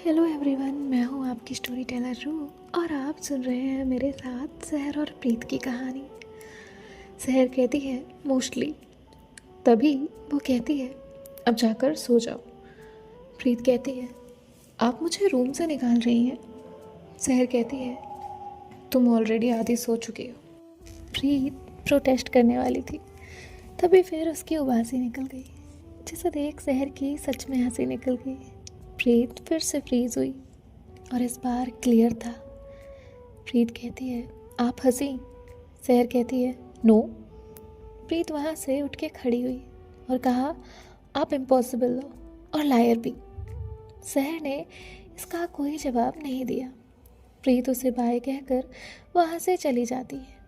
Hello everyone, मैं हूँ आपकी स्टोरी टेलर रू और आप सुन रहे हैं मेरे साथ सहर और प्रीत की कहानी। सहर कहती है मोस्टली, तभी वो कहती है अब जाकर सो जाओ। प्रीत कहती है आप मुझे रूम से निकाल रही हैं। सहर कहती है तुम ऑलरेडी आधी सो चुकी हो। प्रीत प्रोटेस्ट करने वाली थी, तभी फिर उसकी उबासी निकल गई, जिसे देख सहर की सच में हंसी निकल गई। प्रीत फिर से फ्रीज हुई और इस बार क्लियर था। प्रीत कहती है आप हंसी। सहर कहती है नो। प्रीत वहाँ से उठ के खड़ी हुई और कहा आप इम्पॉसिबल हो और लायर भी। सहर ने इसका कोई जवाब नहीं दिया। प्रीत उसे बाय कहकर वहाँ से चली जाती है।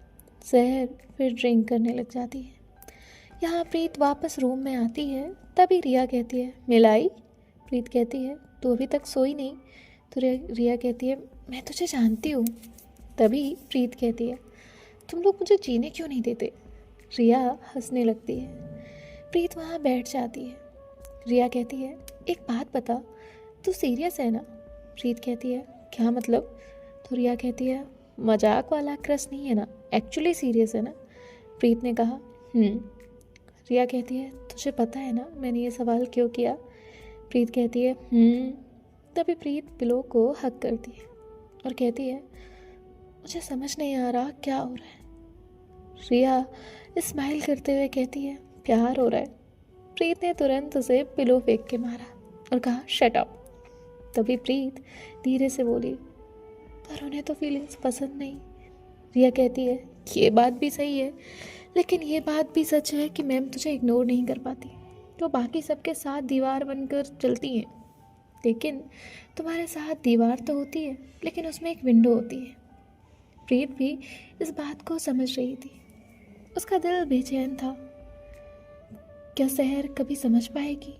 सहर फिर ड्रिंक करने लग जाती है। यहाँ प्रीत वापस रूम में आती है, तभी रिया कहती है मिलाई। प्रीत कहती है तू अभी तक सोई नहीं। तो रिया कहती है मैं तुझे जानती हूँ। तभी प्रीत कहती है तुम लोग मुझे जीने क्यों नहीं देते। रिया हंसने लगती है। प्रीत वहाँ बैठ जाती है। रिया कहती है एक बात बता, तू सीरियस है ना। प्रीत कहती है क्या मतलब। तो रिया कहती है मजाक वाला क्रश नहीं है ना, एक्चुअली सीरियस है ना। प्रीत ने कहा रिया कहती है तुझे पता है ना मैंने ये सवाल क्यों किया। प्रीत कहती है तभी प्रीत पिलो को हक करती है और कहती है मुझे समझ नहीं आ रहा क्या हो रहा है। रिया स्माइल करते हुए कहती है प्यार हो रहा है। प्रीत ने तुरंत उसे पिलो फेंक के मारा और कहा शट अप। तभी प्रीत धीरे से बोली पर उन्हें तो फीलिंग्स पसंद नहीं। रिया कहती है ये बात भी सही है, लेकिन ये बात भी सच है कि मैम तुझे इग्नोर नहीं कर पाती। तो बाकी सबके साथ दीवार बनकर चलती हैं, लेकिन तुम्हारे साथ दीवार तो होती है लेकिन उसमें एक विंडो होती है। प्रीत भी इस बात को समझ रही थी। उसका दिल बेचैन था, क्या सहर कभी समझ पाएगी।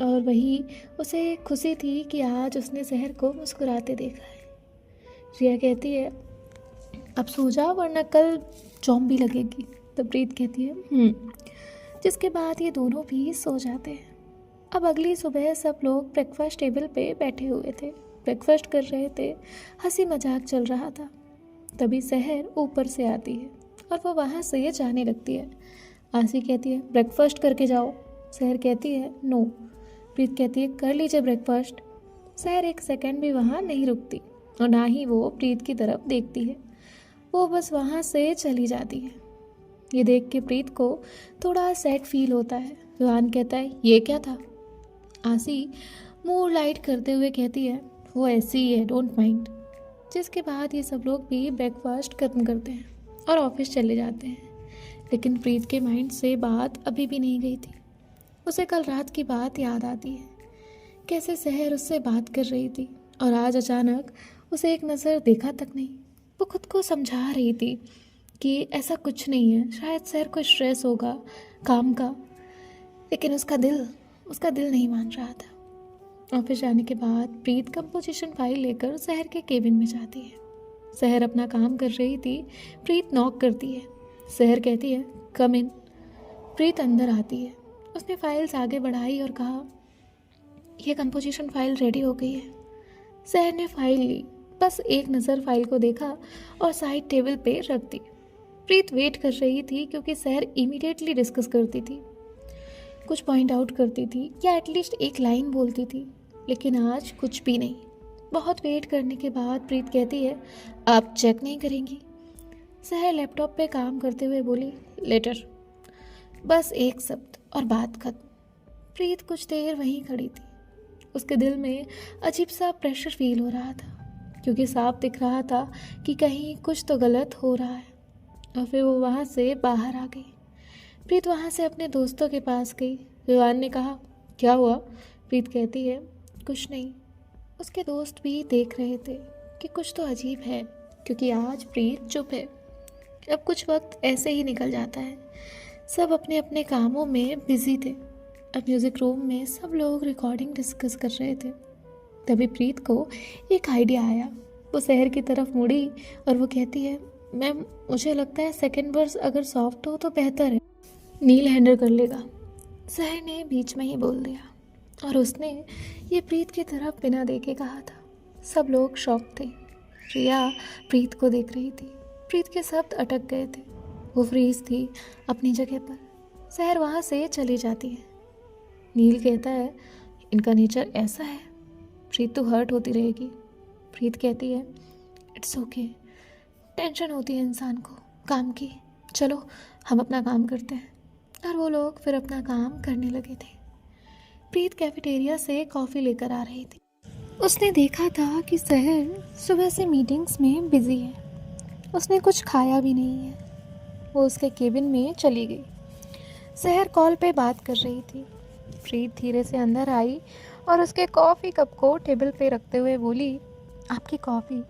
और वही उसे खुशी थी कि आज उसने सहर को मुस्कुराते देखा है। रिया कहती है अब सो जाओ वरना कल जॉम्बी लगेगी। तो प्रीत कहती है जिसके बाद ये दोनों भी सो जाते हैं। अब अगली सुबह सब लोग ब्रेकफास्ट टेबल पे बैठे हुए थे, ब्रेकफास्ट कर रहे थे, हंसी मजाक चल रहा था। तभी सहर ऊपर से आती है और वो वहाँ से जाने लगती है। आसी कहती है ब्रेकफास्ट करके जाओ। सहर कहती है नो। प्रीत कहती है कर लीजिए ब्रेकफास्ट। सहर एक सेकंड भी वहाँ नहीं रुकती और ना ही वो प्रीत की तरफ देखती है। वो बस वहाँ से चली जाती है। ये देख के प्रीत को थोड़ा सैड फील होता है। विवान कहता है ये क्या था। आसी मुंह लाइट करते हुए कहती है वो ऐसी ही है, डोंट माइंड। जिसके बाद ये सब लोग भी ब्रेकफास्ट खत्म करते हैं और ऑफिस चले जाते हैं। लेकिन प्रीत के माइंड से बात अभी भी नहीं गई थी। उसे कल रात की बात याद आती है, कैसे सहर उससे बात कर रही थी और आज अचानक उसे एक नज़र देखा तक नहीं। वो खुद को समझा रही थी कि ऐसा कुछ नहीं है, शायद सहर को स्ट्रेस होगा काम का, लेकिन उसका दिल नहीं मान रहा था। ऑफिस जाने के बाद प्रीत कंपोजिशन फाइल लेकर सहर के केबिन में जाती है। सहर अपना काम कर रही थी। प्रीत नॉक करती है। सहर कहती है कम इन। प्रीत अंदर आती है। उसने फाइल्स आगे बढ़ाई और कहा यह कंपोजिशन फाइल रेडी हो गई है। सहर ने फाइल ली, बस एक नज़र फाइल को देखा और साइड टेबल पे रख दी। प्रीत वेट कर रही थी क्योंकि सहर इमीडिएटली डिस्कस करती थी, कुछ पॉइंट आउट करती थी या एटलीस्ट एक लाइन बोलती थी, लेकिन आज कुछ भी नहीं। बहुत वेट करने के बाद प्रीत कहती है आप चेक नहीं करेंगी। सहर लैपटॉप पे काम करते हुए बोली लेटर, बस एक शब्द और बात खत्म। प्रीत कुछ देर वहीं खड़ी थी। उसके दिल में अजीब सा प्रेशर फील हो रहा था, क्योंकि साफ दिख रहा था कि कहीं कुछ तो गलत हो रहा है। और फिर वो वहाँ से बाहर आ गई। प्रीत वहाँ से अपने दोस्तों के पास गई। विवान ने कहा क्या हुआ। प्रीत कहती है कुछ नहीं। उसके दोस्त भी देख रहे थे कि कुछ तो अजीब है, क्योंकि आज प्रीत चुप है। अब कुछ वक्त ऐसे ही निकल जाता है। सब अपने अपने कामों में बिजी थे। अब म्यूज़िक रूम में सब लोग रिकॉर्डिंग डिस्कस कर रहे थे। तभी प्रीत को एक आइडिया आया। वो सहर की तरफ मुड़ी और वो कहती है मैम मुझे लगता है सेकंड वर्स अगर सॉफ्ट हो तो बेहतर है, नील हैंडल कर लेगा। सहर ने बीच में ही बोल दिया। और उसने ये प्रीत की तरफ बिना देखे कहा था। सब लोग शॉक थे। रिया प्रीत को देख रही थी। प्रीत के शब्द अटक गए थे। वो फ्रीज थी अपनी जगह पर। सहर वहाँ से चली जाती है। नील कहता है, इनका नेचर ऐसा है। प्रीत तो हर्ट होती रहेगी। प्रीत कहती है, इट्स ओके। टेंशन होती है इंसान को काम की। चलो हम अपना काम करते हैं। और वो लोग फिर अपना काम करने लगे थे। प्रीत कैफेटेरिया से कॉफ़ी लेकर आ रही थी। उसने देखा था कि सहर सुबह से मीटिंग्स में बिजी है। उसने कुछ खाया भी नहीं है। वो उसके केबिन में चली गई। सहर कॉल पे बात कर रही थी। प्रीत धीरे से अंदर आई और उसके कॉफ़ी कप को टेबल पे रखते हुए बोली, आपकी कॉफ़ी।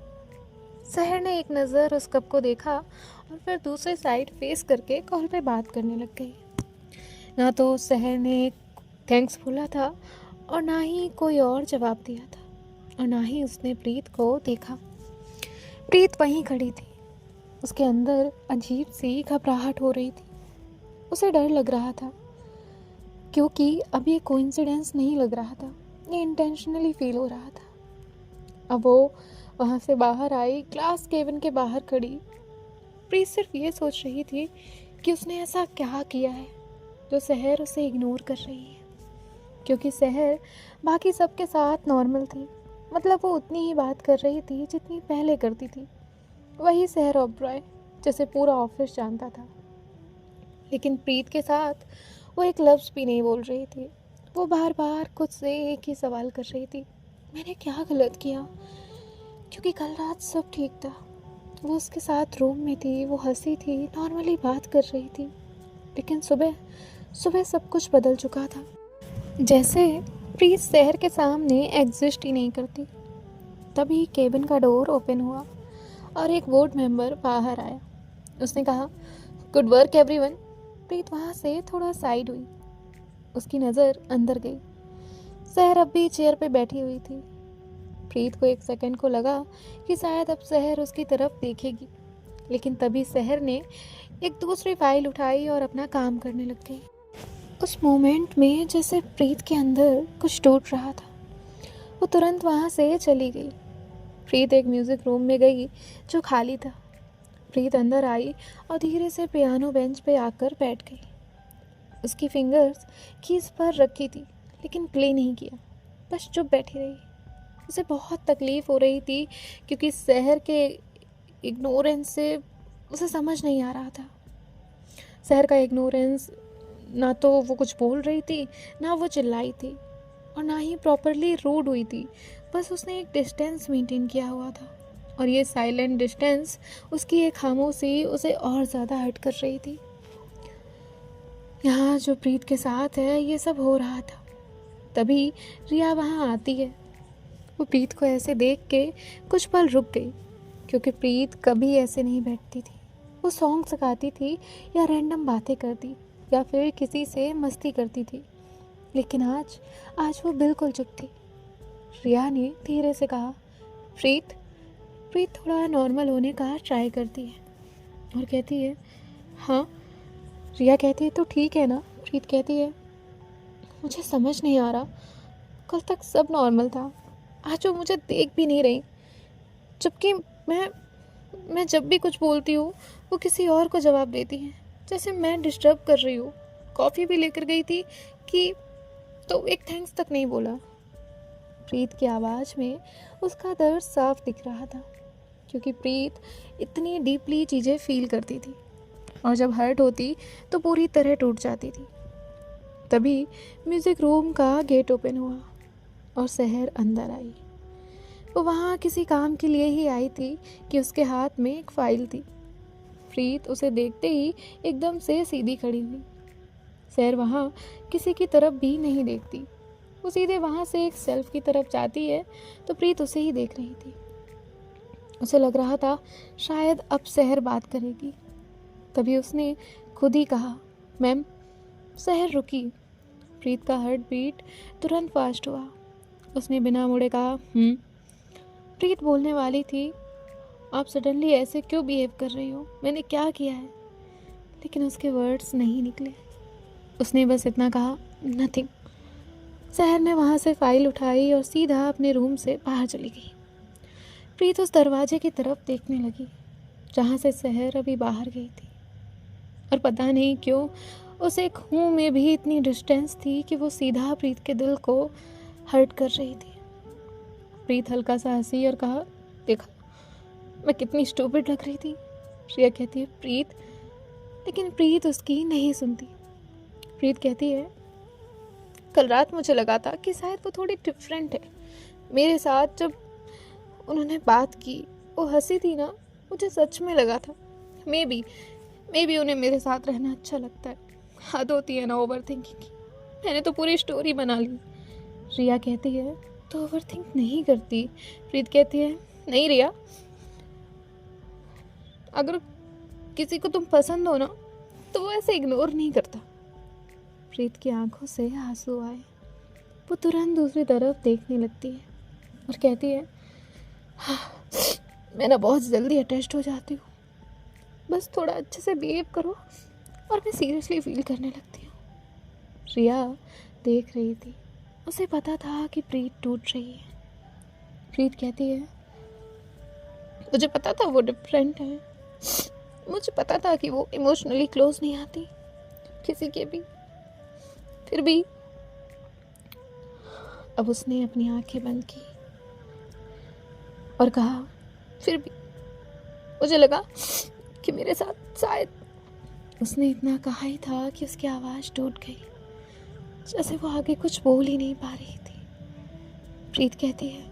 सहर ने एक नज़र उस कप को देखा और फिर दूसरे साइड फेस करके कॉल पे बात करने लग गई। ना तो सहर ने थैंक्स बोला था और ना ही कोई और जवाब दिया था और ना ही उसने प्रीत को देखा। प्रीत वहीं खड़ी थी। उसके अंदर अजीब सी घबराहट हो रही थी। उसे डर लग रहा था क्योंकि अब ये कोइंसिडेंस नहीं लग रहा था, ये इंटेंशनली फील हो रहा था। अब वो वहाँ से बाहर आई, क्लास केबिन के बाहर खड़ी। प्रीत सिर्फ ये सोच रही थी कि उसने ऐसा क्या किया है जो सहर उसे इग्नोर कर रही है। क्योंकि सहर बाकी सबके साथ नॉर्मल थी। मतलब वो उतनी ही बात कर रही थी जितनी पहले करती थी। वही सहर ओबरॉय जैसे पूरा ऑफिस जानता था। लेकिन प्रीत के साथ वो एक लफ्ज़ भी नहीं बोल रही थी। वो बार बार खुद से एक ही सवाल कर रही थी, मैंने क्या गलत किया? क्योंकि कल रात सब ठीक था। वो उसके साथ रूम में थी, वो हंसी थी, नॉर्मली बात कर रही थी। लेकिन सुबह सुबह सब कुछ बदल चुका था। जैसे प्रीत शहर के सामने एग्जिस्ट ही नहीं करती। तभी केबिन का डोर ओपन हुआ और एक बोर्ड मेंबर बाहर आया। उसने कहा, गुड वर्क एवरीवन। प्रीत वहाँ से थोड़ा साइड हुई। उसकी नज़र अंदर गई। सहर अब भी चेयर पे बैठी हुई थी। प्रीत को एक सेकंड को लगा कि शायद अब सहर उसकी तरफ देखेगी। लेकिन तभी सहर ने एक दूसरी फाइल उठाई और अपना काम करने लग गई। उस मोमेंट में जैसे प्रीत के अंदर कुछ टूट रहा था। वो तुरंत वहाँ से चली गई। प्रीत एक म्यूज़िक रूम में गई जो खाली था। प्रीत अंदर आई और धीरे से पियानो बेंच पे आकर बैठ गई। उसकी फिंगर्स कीज पर रखी थी लेकिन प्ले नहीं किया, बस चुप बैठी रही। उसे बहुत तकलीफ़ हो रही थी क्योंकि सहर के इग्नोरेंस से उसे समझ नहीं आ रहा था। सहर का इग्नोरेंस, ना तो वो कुछ बोल रही थी, ना वो चिल्लाई थी और ना ही प्रॉपरली रूड हुई थी। बस उसने एक डिस्टेंस मेंटेन किया हुआ था और ये साइलेंट डिस्टेंस, उसकी एक खामोशी उसे और ज़्यादा हर्ट कर रही थी। यहाँ जो प्रीत के साथ है ये सब हो रहा था। तभी रिया वहाँ आती है। वो प्रीत को ऐसे देख के कुछ पल रुक गई क्योंकि प्रीत कभी ऐसे नहीं बैठती थी। वो सॉन्ग्स गाती थी या रैंडम बातें करती या फिर किसी से मस्ती करती थी। लेकिन आज वो बिल्कुल चुप थी। रिया ने धीरे से कहा, प्रीत। प्रीत थोड़ा नॉर्मल होने का ट्राई करती है और कहती है, हाँ। रिया कहती है, तो ठीक है ना? प्रीत कहती है, मुझे समझ नहीं आ रहा, कल तक सब नॉर्मल था, आज वो मुझे देख भी नहीं रही, जबकि मैं जब भी कुछ बोलती हूँ वो किसी और को जवाब देती हैं, जैसे मैं डिस्टर्ब कर रही हूँ। कॉफ़ी भी लेकर गई थी कि तो एक थैंक्स तक नहीं बोला। प्रीत की आवाज़ में उसका दर्द साफ दिख रहा था क्योंकि प्रीत इतनी डीपली चीज़ें फील करती थी और जब हर्ट होती तो पूरी तरह टूट जाती थी। तभी म्यूज़िक रूम का गेट ओपन हुआ और सहर अंदर आई। वो वहाँ किसी काम के लिए ही आई थी कि उसके हाथ में एक फ़ाइल थी। प्रीत उसे देखते ही एकदम से सीधी खड़ी हुई। सहर वहाँ किसी की तरफ भी नहीं देखती। वो सीधे वहाँ से एक सेल्फ की तरफ जाती है तो प्रीत उसे ही देख रही थी। उसे लग रहा था शायद अब सहर बात करेगी। तभी उसने खुद ही कहा, मैम। सहर रुकी। प्रीत का हार्ट बीट तुरंत फास्ट हुआ। उसने बिना मुड़े कहा, प्रीत बोलने वाली थी, आप सडनली ऐसे क्यों बिहेव कर रही हो? मैंने क्या किया है? लेकिन उसके वर्ड्स नहीं निकले। उसने बस इतना कहा, नथिंग। सहर ने वहाँ से फाइल उठाई और सीधा अपने रूम से बाहर चली गई। प्रीत उस दरवाजे की तरफ देखने लगी जहाँ से सहर अभी बाहर गई थी, और पता नहीं क्यों उसे खून में भी इतनी डिस्टेंस थी कि वो सीधा प्रीत के दिल को हर्ट कर रही थी। प्रीत हल्का सा हंसी और कहा, देखा मैं कितनी स्टूपिड लग रही थी। श्रेया कहती है, प्रीत, लेकिन प्रीत उसकी नहीं सुनती। प्रीत कहती है, कल रात मुझे लगा था कि शायद वो थोड़ी डिफरेंट है मेरे साथ। जब उन्होंने बात की, वो हंसी थी ना, मुझे सच में लगा था मे बी उन्हें मेरे साथ रहना अच्छा लगता है। हद होती है ना ओवर थिंकिंग की, मैंने तो पूरी स्टोरी बना ली। रिया कहती है, तो ओवर थिंक नहीं करती। प्रीत कहती है, नहीं रिया, अगर किसी को तुम पसंद हो ना तो वो ऐसे इग्नोर नहीं करता। प्रीत की आंखों से आंसू आए। वो तुरंत दूसरी तरफ देखने लगती है और कहती है, हाँ, मैं ना बहुत जल्दी अटैच्ड हो जाती हूँ। बस थोड़ा अच्छे से बिहेव करो और मैं सीरियसली फील करने लगती हूँ। रिया देख रही थी, उसे पता था कि प्रीत टूट रही है। प्रीत कहती है, मुझे पता था वो डिफरेंट है, मुझे पता था कि वो इमोशनली क्लोज नहीं आती किसी के भी, फिर भी। अब उसने अपनी आंखें बंद की और कहा, फिर भी मुझे लगा कि मेरे साथ शायद। उसने इतना कहा ही था कि उसकी आवाज़ टूट गई, जैसे वो आगे कुछ बोल ही नहीं पा रही थी। प्रीत कहती है,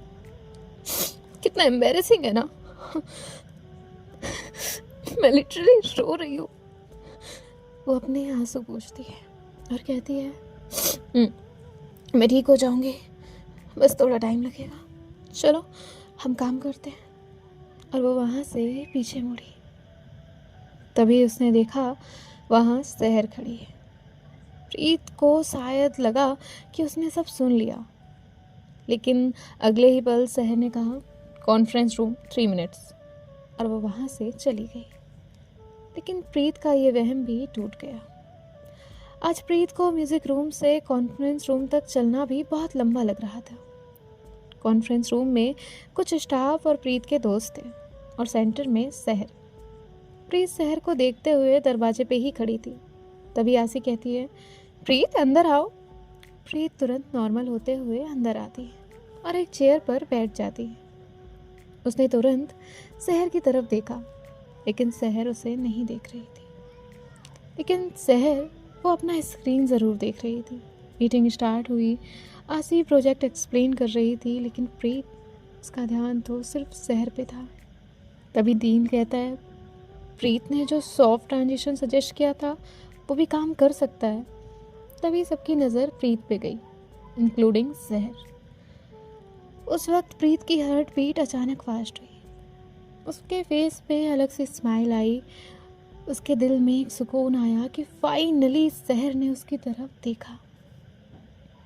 कितना एम्बैरेसिंग है ना, मैं लिटरली रो रही हूँ। वो अपने आंसू पोंछती है और कहती है, मैं ठीक हो जाऊंगी, बस थोड़ा टाइम लगेगा, चलो हम काम करते हैं। और वो वहाँ से पीछे मुड़ी। तभी उसने देखा वहाँ सहर खड़ी है। प्रीत को शायद लगा कि उसने सब सुन लिया, लेकिन अगले ही पल सहर ने कहा, कॉन्फ्रेंस रूम 3 मिनट्स, और वो वहाँ से चली गई। लेकिन प्रीत का ये वहम भी टूट गया। आज प्रीत को म्यूज़िक रूम से कॉन्फ्रेंस रूम तक चलना भी बहुत लंबा लग रहा था। कॉन्फ्रेंस रूम में कुछ स्टाफ और प्रीत के दोस्त थे और सेंटर में सहर। प्रीत सहर को देखते हुए दरवाजे पे ही खड़ी थी। तभी आसी कहती है, प्रीत अंदर आओ। प्रीत तुरंत नॉर्मल होते हुए अंदर आती है और एक चेयर पर बैठ जाती है। उसने तुरंत सहर की तरफ देखा, लेकिन सहर उसे नहीं देख रही थी। लेकिन सहर वो अपना स्क्रीन ज़रूर देख रही थी। मीटिंग स्टार्ट हुई, आसी प्रोजेक्ट एक्सप्लेन कर रही थी, लेकिन प्रीत, उसका ध्यान तो सिर्फ सहर पे था। तभी दीन कहता है, प्रीत ने जो सॉफ्ट ट्रांजिशन सजेस्ट किया था वो भी काम कर सकता है। तभी सबकी नज़र प्रीत पे गई, इंक्लूडिंग सहर। उस वक्त प्रीत की हार्ट बीट अचानक फास्ट हुई। उसके फेस पे अलग से स्माइल आई। उसके दिल में एक सुकून आया कि फाइनली सहर ने उसकी तरफ देखा।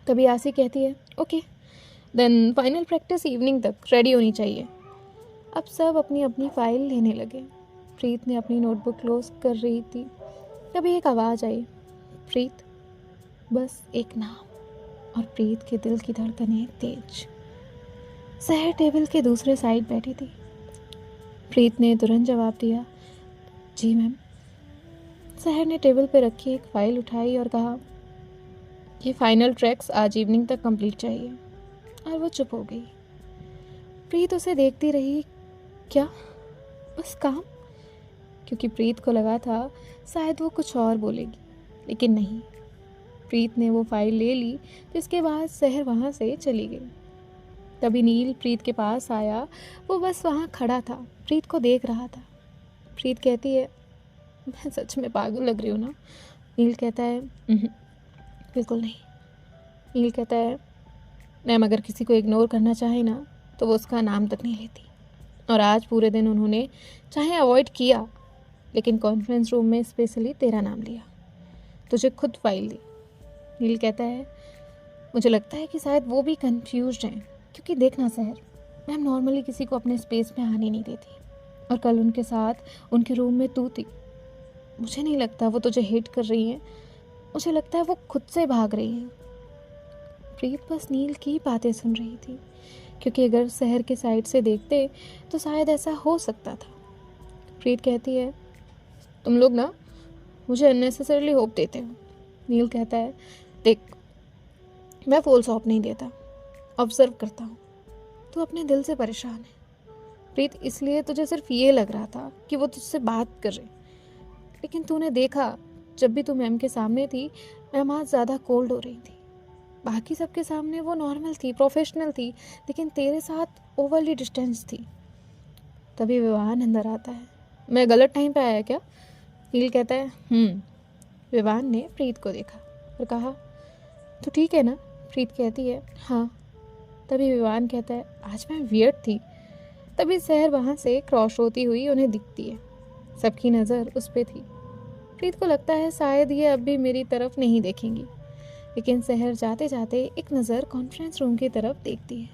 तभी आसी कहती है, okay then final practice evening तक रेडी होनी चाहिए। अब सब अपनी अपनी फाइल लेने लगे। प्रीत ने अपनी नोटबुक क्लोज कर रही थी, तभी एक आवाज़ आई, प्रीत, बस एक नाम। और प्रीत के दिल की धड़कनें तेज। सहर टेबल के दूसरे साइड बैठी थी। प्रीत ने तुरंत जवाब दिया, जी मैम। सहर ने टेबल पर रखी एक फ़ाइल उठाई और कहा, ये फाइनल ट्रैक्स आज इवनिंग तक कंप्लीट चाहिए। और वो चुप हो गई। प्रीत उसे देखती रही, क्या बस काम? क्योंकि प्रीत को लगा था शायद वो कुछ और बोलेगी, लेकिन नहीं। प्रीत ने वो फाइल ले ली, जिसके बाद सहर वहाँ से चली गई। तभी नील प्रीत के पास आया। वो बस वहाँ खड़ा था, प्रीत को देख रहा था। प्रीत कहती है, मैं सच में पागल लग रही हूँ ना? नील कहता है, बिल्कुल नहीं। नील कहता है, मैम अगर किसी को इग्नोर करना चाहे ना तो वो उसका नाम तक नहीं लेती। और आज पूरे दिन उन्होंने चाहे अवॉइड किया, लेकिन कॉन्फ्रेंस रूम में स्पेशली तेरा नाम लिया, तुझे खुद फाइल दी। नील कहता है, मुझे लगता है कि शायद वो भी कंफ्यूज्ड हैं, क्योंकि देखना सहर, मैम नॉर्मली किसी को अपने स्पेस में आने नहीं देती, और कल उनके साथ उनके रूम में तू थी। मुझे नहीं लगता वो तुझे हेट कर रही हैं, मुझे लगता है वो खुद से भाग रही हैं। प्रीत बस नील की बातें सुन रही थी, क्योंकि अगर शहर के साइड से देखते तो शायद ऐसा हो सकता था। प्रीत कहती है, तुम लोग ना मुझे अननेसेसरली होप देते हो। नील कहता है, देख मैं फुल स्टॉप नहीं देता, ऑब्जर्व करता हूँ। तू अपने दिल से परेशान है प्रीत, इसलिए तुझे सिर्फ ये लग रहा था कि वो तुझसे बात कर रही, लेकिन तूने देखा जब भी तू मैम के सामने थी, मैम आज ज़्यादा कोल्ड हो रही थी। बाकी सबके सामने वो नॉर्मल थी, प्रोफेशनल थी, लेकिन तेरे साथ ओवरली डिस्टेंस थी। तभी विवान अंदर आता है। मैं गलत टाइम पे आया क्या? नील कहता है विवान ने प्रीत को देखा और कहा, तो ठीक है ना? प्रीत कहती है, हाँ। तभी विवान कहता है, आज मैं वियर्ड थी। तभी शहर वहाँ से क्रॉस होती हुई उन्हें दिखती है। सबकी नज़र उस पर थी। प्रीत को लगता है शायद ये अब भी मेरी तरफ नहीं देखेंगी, लेकिन शहर जाते जाते एक नज़र कॉन्फ्रेंस रूम की तरफ देखती है।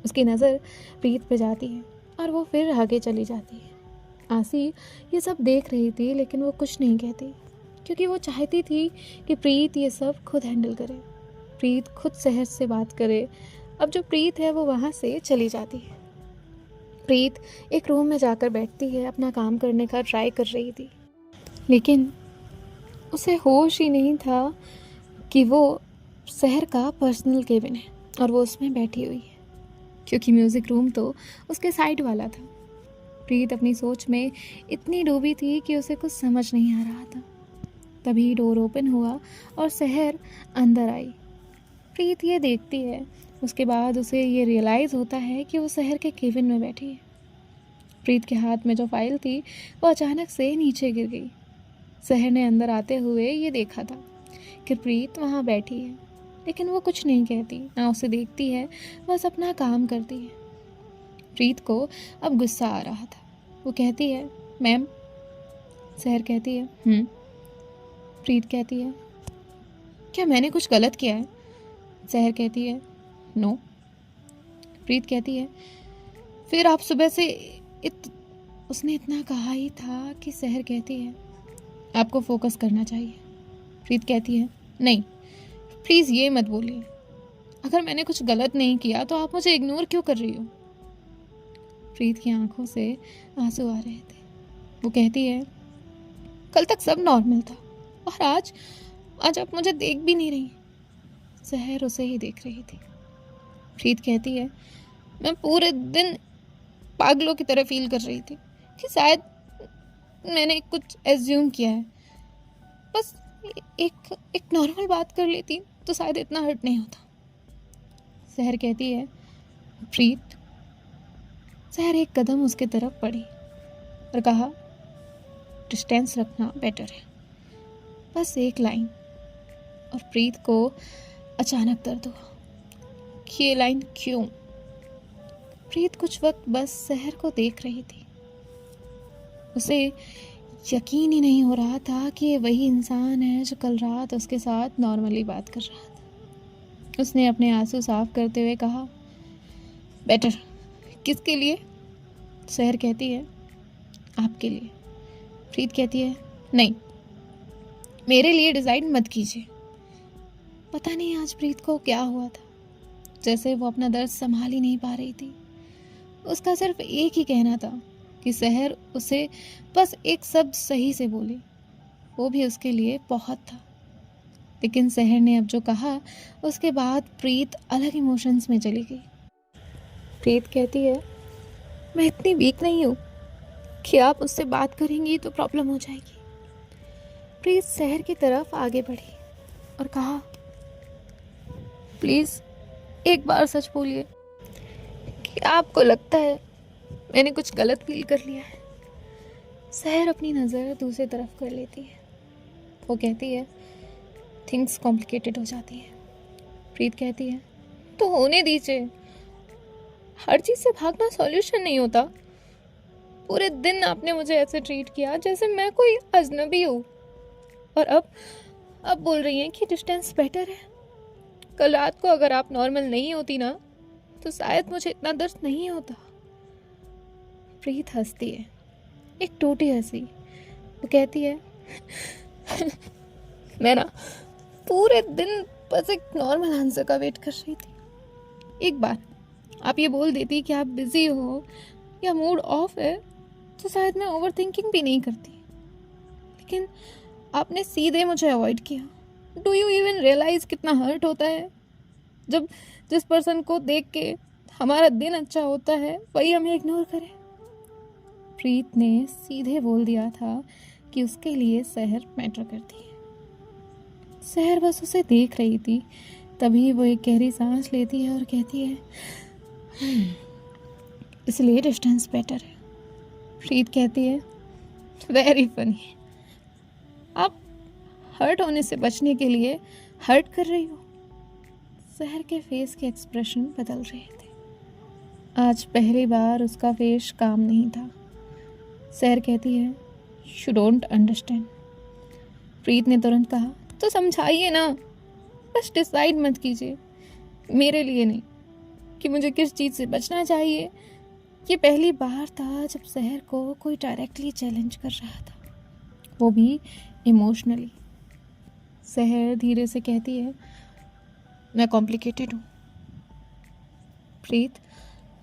उसकी नज़र प्रीत पे जाती है और वो फिर आगे चली जाती है। आसी ये सब देख रही थी, लेकिन वो कुछ नहीं कहती, क्योंकि वो चाहती थी कि प्रीत ये सब खुद हैंडल करे, प्रीत खुद शहर से बात करे। अब जो प्रीत है वो वहाँ से चली जाती है। प्रीत एक रूम में जाकर बैठती है, अपना काम करने का ट्राई कर रही थी, लेकिन उसे होश ही नहीं था कि वो शहर का पर्सनल केबिन है और वो उसमें बैठी हुई है, क्योंकि म्यूज़िक रूम तो उसके साइड वाला था। प्रीत अपनी सोच में इतनी डूबी थी कि उसे कुछ समझ नहीं आ रहा था। तभी डोर ओपन हुआ और शहर अंदर आई। प्रीत ये देखती है, उसके बाद उसे ये रियलाइज़ होता है कि वो शहर के केबिन में बैठी है। प्रीत के हाथ में जो फाइल थी वो अचानक से नीचे गिर गई। शहर ने अंदर आते हुए ये देखा था कि प्रीत वहाँ बैठी है, लेकिन वो कुछ नहीं कहती, ना उसे देखती है, बस अपना काम करती है। प्रीत को अब गुस्सा आ रहा था। वो कहती है, मैम। शहर कहती है, प्रीत कहती है, क्या मैंने कुछ गलत किया है? शहर कहती है, नो। प्रीत कहती है, फिर आप सुबह से उसने इतना कहा ही था कि शहर कहती है, आपको फोकस करना चाहिए। प्रीत कहती है, नहीं प्लीज़ ये मत बोलिए, अगर मैंने कुछ गलत नहीं किया तो आप मुझे इग्नोर क्यों कर रही हो? प्रीत की आंखों से आंसू आ रहे थे। वो कहती है, कल तक सब नॉर्मल था और आज आप मुझे देख भी नहीं रही। शहर उसे ही देख रही थी। प्रीत कहती है, मैं पूरे दिन पागलों की तरह फील कर रही थी कि शायद मैंने कुछ एज्यूम किया है, बस एक नॉर्मल बात कर लेती तो शायद इतना हर्ट नहीं होता। शहर कहती है, प्रीत। शहर एक कदम उसके तरफ बढ़ी और कहा, डिस्टेंस रखना बेटर है, बस एक लाइन। और प्रीत को अचानक दर्द हुआ कि ये लाइन क्यों? प्रीत कुछ वक्त बस शहर को देख रही थी। उसे यकीन ही नहीं हो रहा था कि ये वही इंसान है जो कल रात उसके साथ नॉर्मली बात कर रहा था। उसने अपने आंसू साफ करते हुए कहा, बेटर किसके लिए? शहर कहती है, आपके लिए। प्रीत कहती है, नहीं मेरे लिए डिसाइड मत कीजिए। पता नहीं आज प्रीत को क्या हुआ था, जैसे वो अपना दर्द संभाल ही नहीं पा रही थी। उसका सिर्फ एक ही कहना था कि शहर उसे बस एक शब्द सही से बोले, वो भी उसके लिए बहुत था। लेकिन शहर ने अब जो कहा उसके बाद प्रीत अलग इमोशंस में चली गई। प्रीत कहती है, मैं इतनी वीक नहीं हूँ कि आप उससे बात करेंगी तो प्रॉब्लम हो जाएगी। प्रीत शहर की तरफ आगे बढ़ी और कहा, प्लीज़ एक बार सच बोलिए कि आपको लगता है मैंने कुछ गलत फील कर लिया है। शहर अपनी नज़र दूसरी तरफ कर लेती है। वो कहती है, थिंग्स कॉम्प्लिकेटेड हो जाती हैं। प्रीत कहती है, तो होने दीजिए, हर चीज़ से भागना सॉल्यूशन नहीं होता। पूरे दिन आपने मुझे ऐसे ट्रीट किया जैसे मैं कोई अजनबी हूँ, और अब बोल रही हैं कि डिस्टेंस बेटर है। कल रात को अगर आप नॉर्मल नहीं होती ना तो शायद मुझे इतना दर्द नहीं होता। प्रीत हंसती है, एक टूटी हंसी। वो कहती है, मैं ना पूरे दिन बस एक नॉर्मल आंसर का वेट कर रही थी। एक बार आप ये बोल देती कि आप बिजी हो या मूड ऑफ है तो शायद मैं ओवर थिंकिंग भी नहीं करती, लेकिन आपने सीधे मुझे अवॉइड किया। डू यू इवन रियलाइज कितना हर्ट होता है जब जिस पर्सन को देख के हमारा दिन अच्छा होता है वही हमें इग्नोर करे। प्रीत ने सीधे बोल दिया था कि उसके लिए सहर मैटर करती है। सहर बस उसे देख रही थी, तभी वो एक गहरी सांस लेती है और कहती है, इसलिए डिस्टेंस बेटर है। प्रीत कहती है, वेरी फनी, आप हर्ट होने से बचने के लिए हर्ट कर रही हो। सहर के फेस के एक्सप्रेशन बदल रहे थे। आज पहली बार उसका फेस काम नहीं था। सहर कहती है, यू डोंट अंडरस्टैंड। प्रीत ने तुरंत कहा, तो समझाइए ना, बस डिसाइड मत कीजिए, मेरे लिए नहीं, कि मुझे किस चीज़ से बचना चाहिए। ये पहली बार था जब सहर को कोई डायरेक्टली चैलेंज कर रहा था, वो भी इमोशनली। सहर धीरे से कहती है, मैं कॉम्प्लिकेटेड हूँ Preet,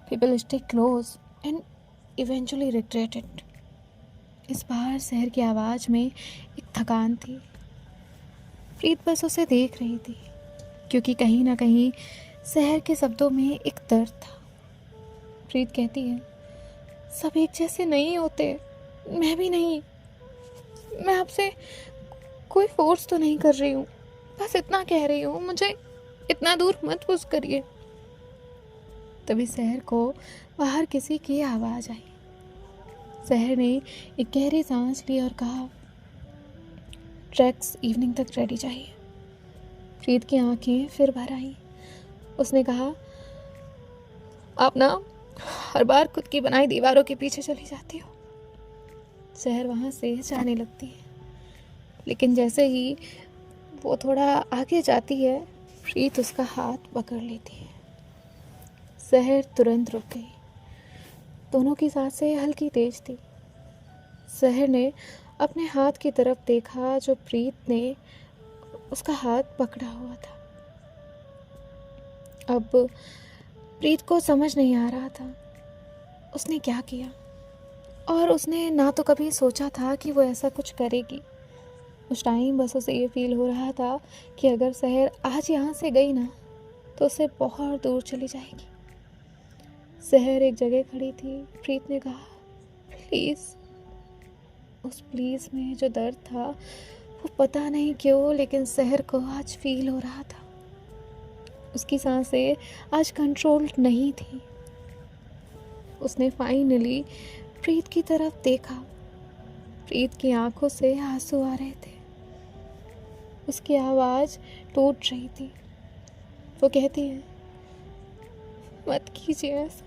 people stay close and eventually regret it. इस बार सहर की आवाज़ में एक थकान थी। प्रीत बस उसे देख रही थी, क्योंकि कहीं ना कहीं सहर के शब्दों में एक दर्द था। प्रीत कहती है, सब एक जैसे नहीं होते, मैं भी नहीं। मैं आपसे कोई फोर्स तो नहीं कर रही हूँ, बस इतना कह रही हूँ, मुझे इतना दूर मत पुश करिए। तभी सहर को बाहर किसी की आवाज़ आई। सहर ने एक गहरी सांस ली और कहा, ट्रैक्स इवनिंग तक रेडी चाहिए। प्रीत की आंखें फिर भर आई। उसने कहा, आप ना हर बार खुद की बनाई दीवारों के पीछे चली जाती हो। सहर वहाँ से जाने लगती है, लेकिन जैसे ही वो थोड़ा आगे जाती है, प्रीत उसका हाथ पकड़ लेती है। सहर तुरंत रुक गई। दोनों की सांसें हल्की तेज थी। सहर ने अपने हाथ की तरफ देखा जो प्रीत ने उसका हाथ पकड़ा हुआ था। अब प्रीत को समझ नहीं आ रहा था उसने क्या किया, और उसने ना तो कभी सोचा था कि वो ऐसा कुछ करेगी। उस टाइम बस उसे ये फील हो रहा था कि अगर सहर आज यहाँ से गई ना तो उसे बहुत दूर चली जाएगी। सहर एक जगह खड़ी थी। प्रीत ने कहा, प्लीज़। उस प्लीज़ में जो दर्द था वो पता नहीं क्यों लेकिन सहर को आज फील हो रहा था। उसकी सांसें आज कंट्रोल नहीं थी। उसने फाइनली प्रीत की तरफ देखा। प्रीत की आंखों से आंसू आ रहे थे। उसकी आवाज़ टूट रही थी। वो कहती है, मत कीजिए ऐसा,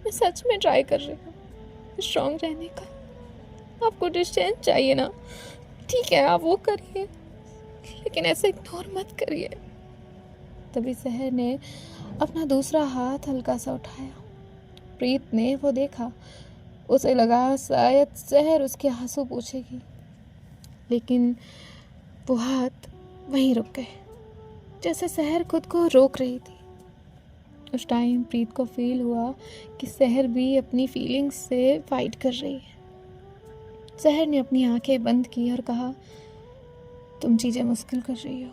मैं सच में ट्राई कर रही हूँ स्ट्रॉन्ग रहने का। आपको डिस्टेंस चाहिए ना, ठीक है आप वो करिए, लेकिन ऐसे इग्नोर मत करिए। तभी सहर ने अपना दूसरा हाथ हल्का सा उठाया। प्रीत ने वो देखा। उसे लगा शायद सहर उसके आंसू पूछेगी, लेकिन वो हाथ वहीं रुक गए, जैसे सहर खुद को रोक रही थी। उस टाइम प्रीत को फील हुआ कि सहर भी अपनी फीलिंग्स से फाइट कर रही है। सहर ने अपनी आंखें बंद की और कहा, तुम चीज़ें मुश्किल कर रही हो।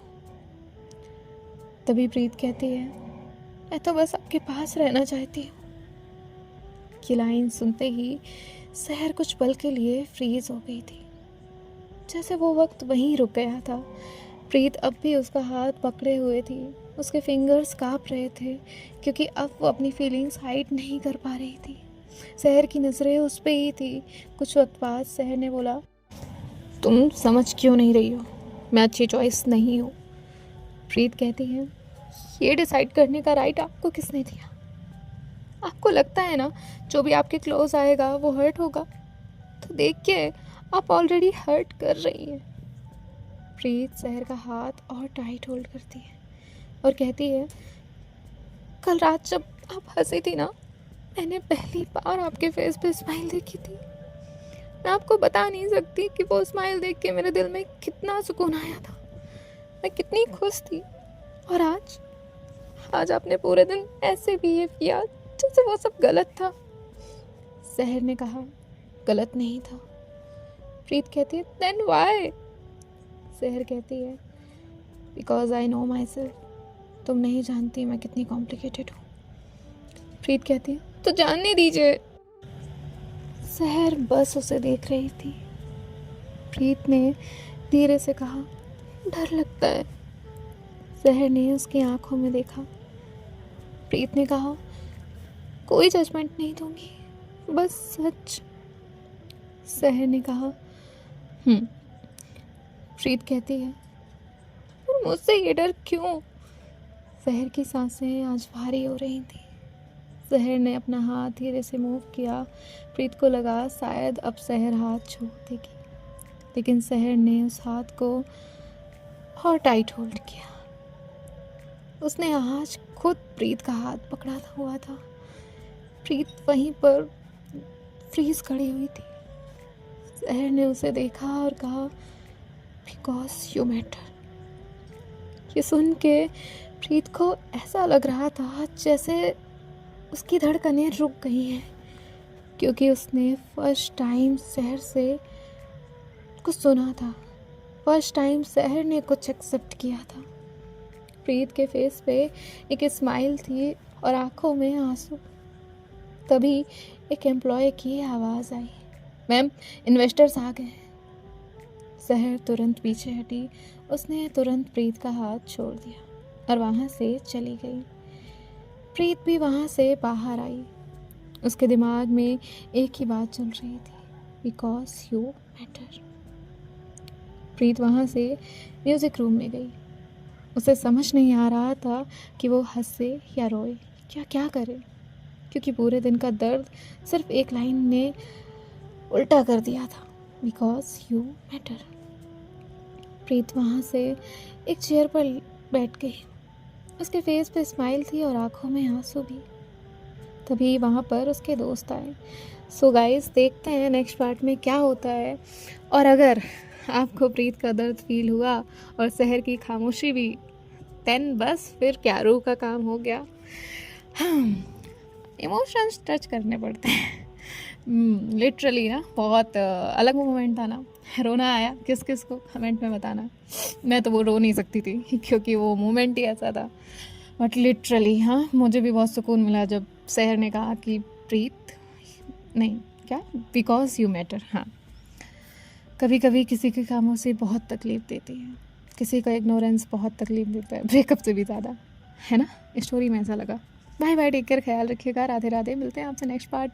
तभी प्रीत कहती है, मैं तो बस आपके पास रहना चाहती हूँ। ये लाइन सुनते ही सहर कुछ पल के लिए फ्रीज हो गई थी, जैसे वो वक्त वहीं रुक गया था। प्रीत अब भी उसका हाथ पकड़े हुए थी। उसके फिंगर्स काँप रहे थे, क्योंकि अब वो अपनी फीलिंग्स हाइड नहीं कर पा रही थी। सहर की नज़रें उस पे ही थी। कुछ वक्त बाद सहर ने बोला, तुम समझ क्यों नहीं रही हो, मैं अच्छी चॉइस नहीं हूँ। प्रीत कहती है, ये डिसाइड करने का राइट आपको किसने दिया? आपको लगता है ना जो भी आपके क्लोज आएगा वो हर्ट होगा, तो देखिए आप ऑलरेडी हर्ट कर रही हैं। प्रीत सहर का हाथ और टाइट होल्ड करती है और कहती है, कल रात जब आप हंसी थी ना, मैंने पहली बार आपके फेस पे स्माइल देखी थी। मैं आपको बता नहीं सकती कि वो स्माइल देख के मेरे दिल में कितना सुकून आया था। मैं कितनी खुश थी। और आज आपने पूरे दिन ऐसे बिहेव किया जैसे वो सब गलत था। सहर ने कहा, गलत नहीं था। प्रीत कहती है, देन व्हाई? सहर कहती है, because I know my self. तुम नहीं जानती मैं कितनी कॉम्प्लिकेटेड हूँ। प्रीत कहती है, तो जानने दीजिए। सहर बस उसे देख रही थी। प्रीत ने धीरे से कहा, डर लगता है। सहर ने उसकी आंखों में देखा। प्रीत ने कहा, कोई जजमेंट नहीं दूंगी, बस सच। सहर ने कहा, प्रीत कहती है, पर मुझसे ये डर क्यों? सहर की सांसें आज भारी हो रही थी। सहर ने अपना हाथ धीरे से मूव किया। प्रीत को लगा शायद अब सहर हाथ छोड़ देगी, लेकिन सहर ने उस हाथ को और टाइट होल्ड किया। उसने आज खुद प्रीत का हाथ पकड़ा हुआ था। प्रीत वहीं पर फ्रीज खड़ी हुई थी। सहर ने उसे देखा और कहा, बिकॉज यू मैटर। ये सुन के प्रीत को ऐसा लग रहा था जैसे उसकी धड़कनें रुक गई हैं, क्योंकि उसने फर्स्ट टाइम सहर से कुछ सुना था। फर्स्ट टाइम सहर ने कुछ एक्सेप्ट किया था। प्रीत के फेस पे एक स्माइल थी और आंखों में आंसू। तभी एक एम्प्लॉय की आवाज़ आई, मैम इन्वेस्टर्स आ गए हैं। सहर तुरंत पीछे हटी। उसने तुरंत प्रीत का हाथ छोड़ दिया और वहाँ से चली गई। प्रीत भी वहाँ से बाहर आई। उसके दिमाग में एक ही बात चल रही थी, बिकॉज यू मैटर। प्रीत वहाँ से म्यूज़िक रूम में गई। उसे समझ नहीं आ रहा था कि वो हंसे या रोए, क्या करे, क्योंकि पूरे दिन का दर्द सिर्फ एक लाइन ने उल्टा कर दिया था, बिकॉज यू मैटर। प्रीत वहाँ से एक चेयर पर बैठ गई। उसके फेस पे स्माइल थी और आंखों में आंसू भी। तभी वहाँ पर उसके दोस्त आए। सो गाइस, देखते हैं नेक्स्ट पार्ट में क्या होता है। और अगर आपको प्रीत का दर्द फील हुआ और सहर की खामोशी भी, देन बस फिर प्यारू का काम हो गया। इमोशंस टच करने पड़ते हैं लिटरली ना। बहुत अलग मोमेंट था ना। रोना आया किस किस को कमेंट में बताना। मैं तो वो रो नहीं सकती थी क्योंकि वो मोमेंट ही ऐसा था। बट लिटरली हाँ, मुझे भी बहुत सुकून मिला जब सहर ने कहा कि प्रीत नहीं, क्या, बिकॉज यू मैटर। हाँ, कभी कभी किसी के कामों से बहुत तकलीफ़ देती है, किसी का इग्नोरेंस बहुत तकलीफ़ देता है, ब्रेकअप से भी ज़्यादा, है ना। स्टोरी में ऐसा लगा। बाय बाय, टेक केयर, ख्याल रखिएगा, राधे राधे। मिलते हैं आपसे नेक्स्ट पार्ट।